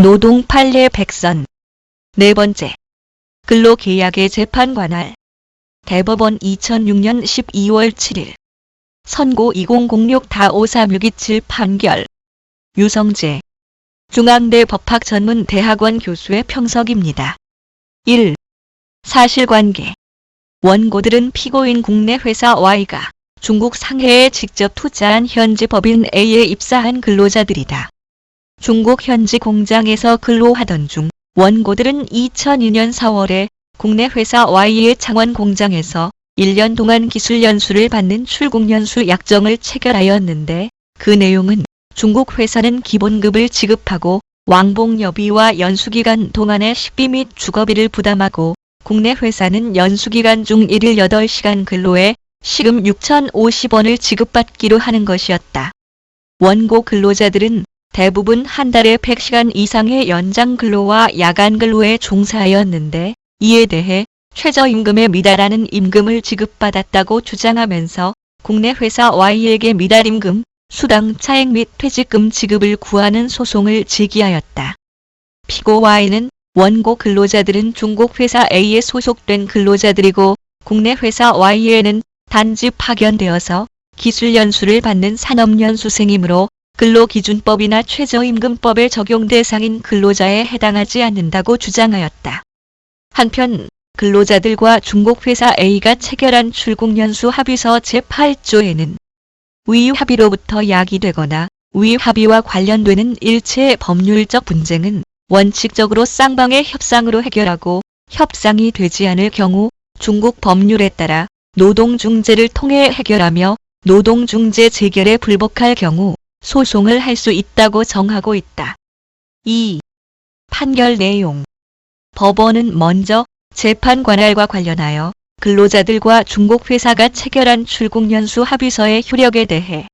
노동 판례 백선. 네 번째, 근로계약의 재판 관할. 대법원 2006년 12월 7일. 선고 2006-536227 판결. 유성재 중앙대 법학전문대학원 교수의 평석입니다. 1. 사실관계. 원고들은 피고인 국내 회사 Y가 중국 상해에 직접 투자한 현지 법인 A에 입사한 근로자들이다. 중국 현지 공장에서 근로하던 중 원고들은 2002년 4월에 국내 회사 Y의 창원 공장에서 1년 동안 기술 연수를 받는 출국 연수 약정을 체결하였는데, 그 내용은 중국 회사는 기본급을 지급하고 왕복여비와 연수기간 동안의 식비 및 주거비를 부담하고, 국내 회사는 연수기간 중 1일 8시간 근로에 시금 6,050원을 지급받기로 하는 것이었다. 원고 근로자들은 대부분 한 달에 100시간 이상의 연장 근로와 야간 근로에 종사하였는데, 이에 대해 최저임금에 미달하는 임금을 지급받았다고 주장하면서 국내 회사 Y에게 미달임금, 수당 차액 및 퇴직금 지급을 구하는 소송을 제기하였다. 피고 Y는 원고 근로자들은 중국 회사 A에 소속된 근로자들이고, 국내 회사 Y에는 단지 파견되어서 기술 연수를 받는 산업연수생이므로 근로기준법이나 최저임금법에 적용 대상인 근로자에 해당하지 않는다고 주장하였다. 한편 근로자들과 중국 회사 A가 체결한 출국연수 합의서 제8조에는 위 합의로부터 야기되거나 위 합의와 관련되는 일체의 법률적 분쟁은 원칙적으로 쌍방의 협상으로 해결하고, 협상이 되지 않을 경우 중국 법률에 따라 노동중재를 통해 해결하며, 노동중재 재결에 불복할 경우 소송을 할 수 있다고 정하고 있다. 2. 판결 내용. 법원은 먼저 재판 관할과 관련하여 근로자들과 중국 회사가 체결한 출국연수 합의서의 효력에 대해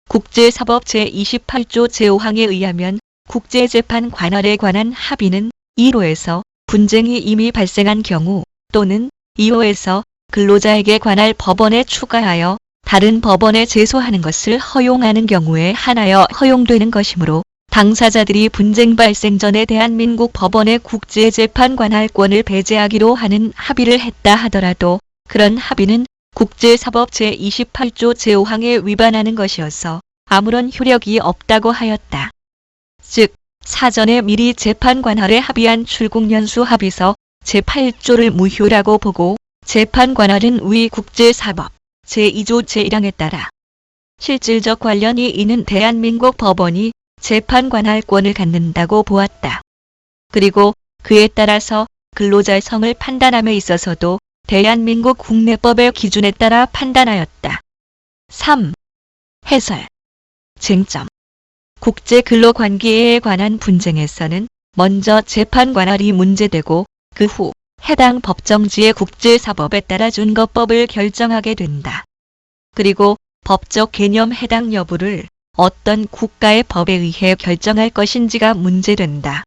국제사법 제28조 제5항에 의하면 국제재판 관할에 관한 합의는 1호에서 분쟁이 이미 발생한 경우 또는 2호에서 근로자에게 관할 법원에 추가하여 다른 법원에 제소하는 것을 허용하는 경우에 한하여 허용되는 것이므로, 당사자들이 분쟁 발생 전에 대한민국 법원에 국제재판 관할권을 배제하기로 하는 합의를 했다 하더라도 그런 합의는 국제사법 제28조 제5항에 위반하는 것이어서 아무런 효력이 없다고 하였다. 즉, 사전에 미리 재판 관할에 합의한 출국연수 합의서 제8조를 무효라고 보고, 재판 관할은 위 국제사법 제2조 제1항에 따라 실질적 관련이 있는 대한민국 법원이 재판 관할권을 갖는다고 보았다. 그리고 그에 따라서 근로자의 성을 판단함에 있어서도 대한민국 국내법의 기준에 따라 판단하였다. 3. 해설. 쟁점. 국제근로관계에 관한 분쟁에서는 먼저 재판 관할이 문제되고 그 후 해당 법정지의 국제사법에 따라 준거법을 결정하게 된다. 그리고 법적 개념 해당 여부를 어떤 국가의 법에 의해 결정할 것인지가 문제된다.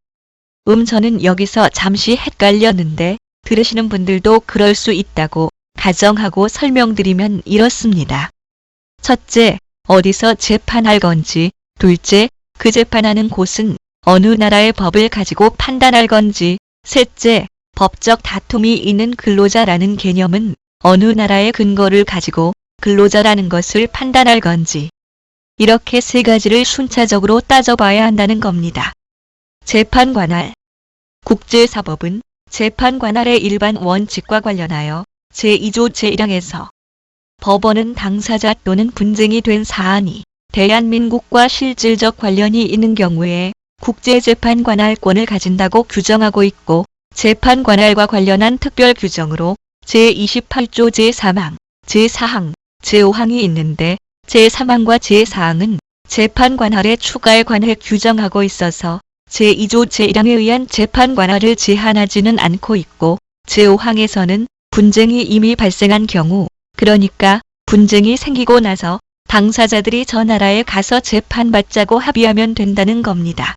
저는 여기서 잠시 헷갈렸는데 들으시는 분들도 그럴 수 있다고 가정하고 설명드리면 이렇습니다. 첫째, 어디서 재판할 건지, 둘째, 그 재판하는 곳은 어느 나라의 법을 가지고 판단할 건지, 셋째, 법적 다툼이 있는 근로자라는 개념은 어느 나라의 근거를 가지고 근로자라는 것을 판단할 건지, 이렇게 세 가지를 순차적으로 따져봐야 한다는 겁니다. 재판 관할. 국제사법은 재판 관할의 일반 원칙과 관련하여 제2조 제1항에서 법원은 당사자 또는 분쟁이 된 사안이 대한민국과 실질적 관련이 있는 경우에 국제재판 관할권을 가진다고 규정하고 있고, 재판 관할과 관련한 특별 규정으로 제28조 제3항, 제4항, 제5항이 있는데, 제3항과 제4항은 재판 관할에 추가에 관해 규정하고 있어서 제2조 제1항에 의한 재판 관할을 제한하지는 않고 있고, 제5항에서는 분쟁이 이미 발생한 경우, 그러니까 분쟁이 생기고 나서 당사자들이 저 나라에 가서 재판받자고 합의하면 된다는 겁니다.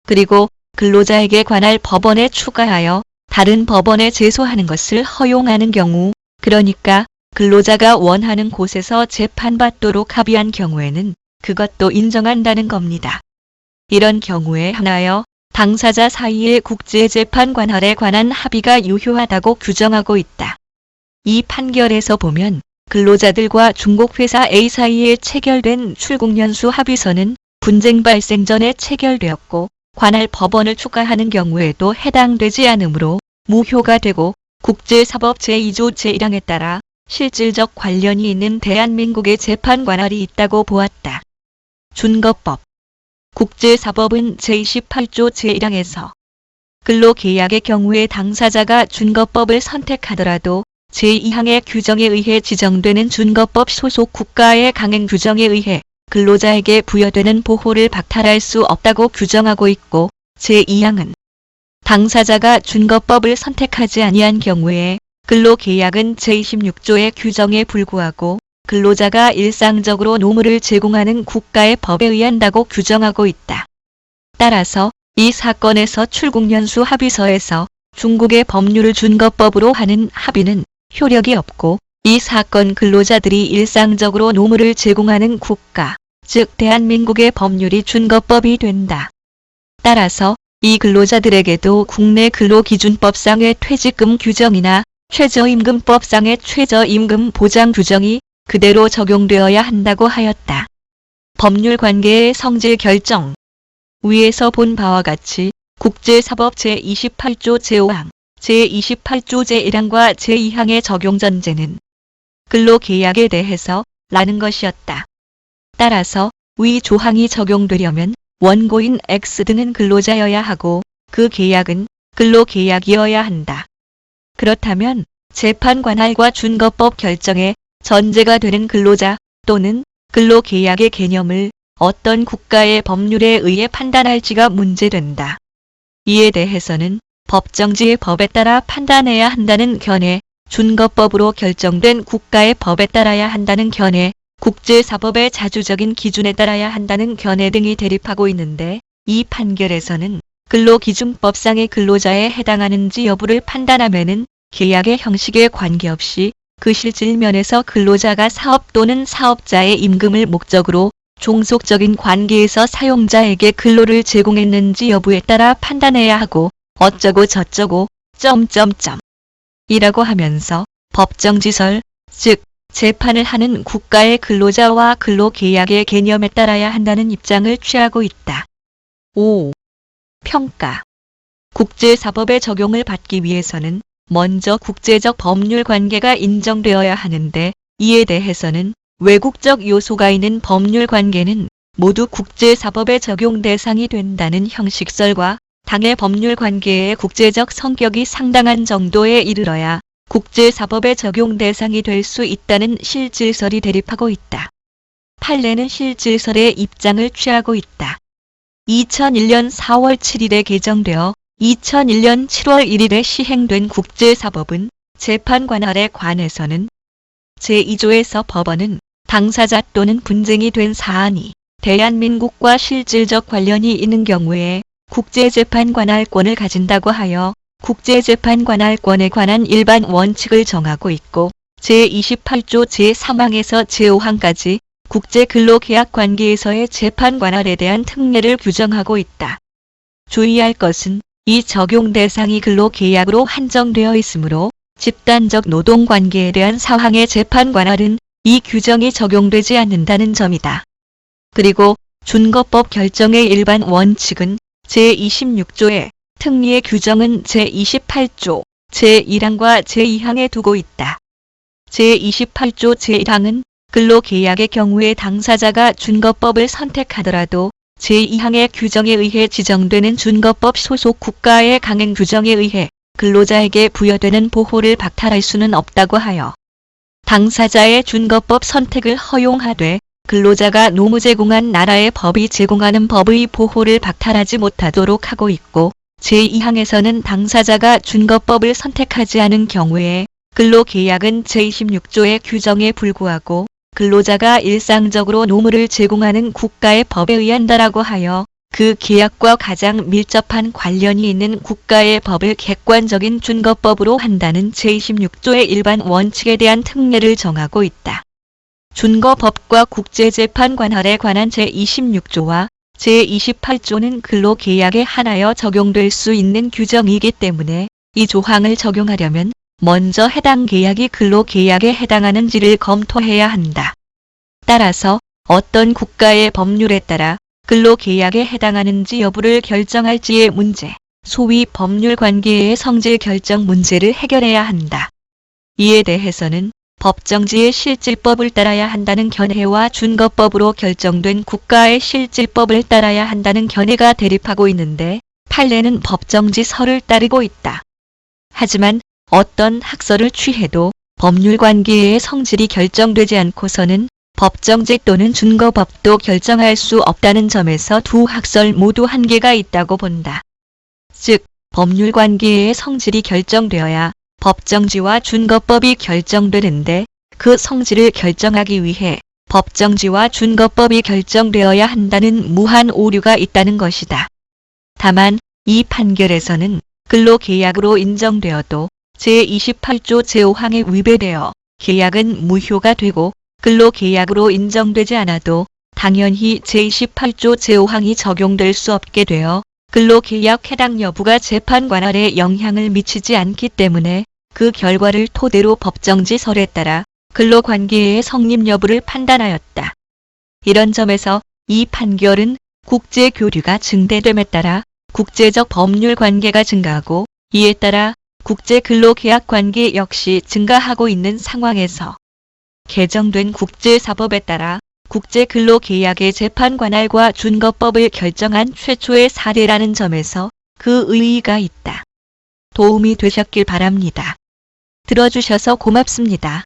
그리고 근로자에게 관할 법원에 추가하여 다른 법원에 제소하는 것을 허용하는 경우, 그러니까 근로자가 원하는 곳에서 재판받도록 합의한 경우에는 그것도 인정한다는 겁니다. 이런 경우에 한하여 당사자 사이의 국제재판 관할에 관한 합의가 유효하다고 규정하고 있다. 이 판결에서 보면 근로자들과 중국 회사 A 사이에 체결된 출국연수 합의서는 분쟁 발생 전에 체결되었고 관할 법원을 추가하는 경우에도 해당되지 않으므로 무효가 되고 국제사법 제2조 제1항에 따라 실질적 관련이 있는 대한민국의 재판 관할이 있다고 보았다. 준거법. 국제사법은 제28조 제1항에서 근로계약의 경우에 당사자가 준거법을 선택하더라도 제2항의 규정에 의해 지정되는 준거법 소속 국가의 강행 규정에 의해 근로자에게 부여되는 보호를 박탈할 수 없다고 규정하고 있고, 제2항은 당사자가 준거법을 선택하지 아니한 경우에 근로계약은 제26조의 규정에 불구하고 근로자가 일상적으로 노무를 제공하는 국가의 법에 의한다고 규정하고 있다. 따라서 이 사건에서 출국연수 합의서에서 중국의 법률을 준거법으로 하는 합의는 효력이 없고 이 사건 근로자들이 일상적으로 노무를 제공하는 국가, 즉 대한민국의 법률이 준거법이 된다. 따라서 이 근로자들에게도 국내 근로기준법상의 퇴직금 규정이나 최저임금법상의 최저임금 보장 규정이 그대로 적용되어야 한다고 하였다. 법률 관계의 성질 결정. 위에서 본 바와 같이 국제사법 제28조 제5항, 제28조 제1항과 제2항의 적용 전제는 근로계약에 대해서 라는 것이었다. 따라서 위 조항이 적용되려면 원고인 X 등은 근로자여야 하고 그 계약은 근로계약이어야 한다. 그렇다면 재판 관할과 준거법 결정에 전제가 되는 근로자 또는 근로계약의 개념을 어떤 국가의 법률에 의해 판단할지가 문제된다. 이에 대해서는 법정지의 법에 따라 판단해야 한다는 견해, 준거법으로 결정된 국가의 법에 따라야 한다는 견해, 국제사법의 자주적인 기준에 따라야 한다는 견해 등이 대립하고 있는데 이 판결에서는 근로기준법상의 근로자에 해당하는지 여부를 판단하면은 계약의 형식에 관계없이 그 실질 면에서 근로자가 사업 또는 사업자의 임금을 목적으로 종속적인 관계에서 사용자에게 근로를 제공했는지 여부에 따라 판단해야 하고 어쩌고 저쩌고 이라고 하면서 법정지설, 즉 재판을 하는 국가의 근로자와 근로계약의 개념에 따라야 한다는 입장을 취하고 있다. 5. 평가. 국제사법의 적용을 받기 위해서는 먼저 국제적 법률 관계가 인정되어야 하는데 이에 대해서는 외국적 요소가 있는 법률 관계는 모두 국제사법의 적용 대상이 된다는 형식설과 당해 법률 관계의 국제적 성격이 상당한 정도에 이르러야 국제사법의 적용 대상이 될 수 있다는 실질설이 대립하고 있다. 판례는 실질설의 입장을 취하고 있다. 2001년 4월 7일에 개정되어 2001년 7월 1일에 시행된 국제사법은 재판 관할에 관해서는 제2조에서 법원은 당사자 또는 분쟁이 된 사안이 대한민국과 실질적 관련이 있는 경우에 국제재판 관할권을 가진다고 하여 국제재판 관할권에 관한 일반 원칙을 정하고 있고 제28조 제3항에서 제5항까지 국제근로계약 관계에서의 재판 관할에 대한 특례를 규정하고 있다. 주의할 것은 이 적용 대상이 근로계약으로 한정되어 있으므로 집단적 노동관계에 대한 사항의 재판 관할은 이 규정이 적용되지 않는다는 점이다. 그리고 준거법 결정의 일반 원칙은 제26조의 특례의 규정은 제28조 제1항과 제2항에 두고 있다. 제28조 제1항은 근로계약의 경우에 당사자가 준거법을 선택하더라도 제2항의 규정에 의해 지정되는 준거법 소속 국가의 강행 규정에 의해 근로자에게 부여되는 보호를 박탈할 수는 없다고 하여 당사자의 준거법 선택을 허용하되 근로자가 노무 제공한 나라의 법이 제공하는 법의 보호를 박탈하지 못하도록 하고 있고 제2항에서는 당사자가 준거법을 선택하지 않은 경우에 근로계약은 제26조의 규정에 불구하고 근로자가 일상적으로 노무를 제공하는 국가의 법에 의한다라고 하여 그 계약과 가장 밀접한 관련이 있는 국가의 법을 객관적인 준거법으로 한다는 제26조의 일반 원칙에 대한 특례를 정하고 있다. 준거법과 국제재판 관할에 관한 제26조와 제28조는 근로계약에 한하여 적용될 수 있는 규정이기 때문에 이 조항을 적용하려면 먼저 해당 계약이 근로계약에 해당하는지를 검토해야 한다. 따라서 어떤 국가의 법률에 따라 근로계약에 해당하는지 여부를 결정할지의 문제, 소위 법률관계의 성질 결정 문제를 해결해야 한다. 이에 대해서는 법정지의 실질법을 따라야 한다는 견해와 준거법으로 결정된 국가의 실질법을 따라야 한다는 견해가 대립하고 있는데 판례는 법정지서를 따르고 있다. 하지만 어떤 학설을 취해도 법률관계의 성질이 결정되지 않고서는 법정지 또는 준거법도 결정할 수 없다는 점에서 두 학설 모두 한계가 있다고 본다. 즉, 법률관계의 성질이 결정되어야 법정지와 준거법이 결정되는데 그 성질을 결정하기 위해 법정지와 준거법이 결정되어야 한다는 무한 오류가 있다는 것이다. 다만 이 판결에서는 근로계약으로 인정되어도 제28조 제5항에 위배되어 계약은 무효가 되고 근로계약으로 인정되지 않아도 당연히 제28조 제5항이 적용될 수 없게 되어 근로계약 해당 여부가 재판 관할에 영향을 미치지 않기 때문에 그 결과를 토대로 법정지설에 따라 근로관계의 성립 여부를 판단하였다. 이런 점에서 이 판결은 국제교류가 증대됨에 따라 국제적 법률 관계가 증가하고 이에 따라 국제근로계약 관계 역시 증가하고 있는 상황에서 개정된 국제사법에 따라 국제근로계약의 재판 관할과 준거법을 결정한 최초의 사례라는 점에서 그 의의가 있다. 도움이 되셨길 바랍니다. 들어주셔서 고맙습니다.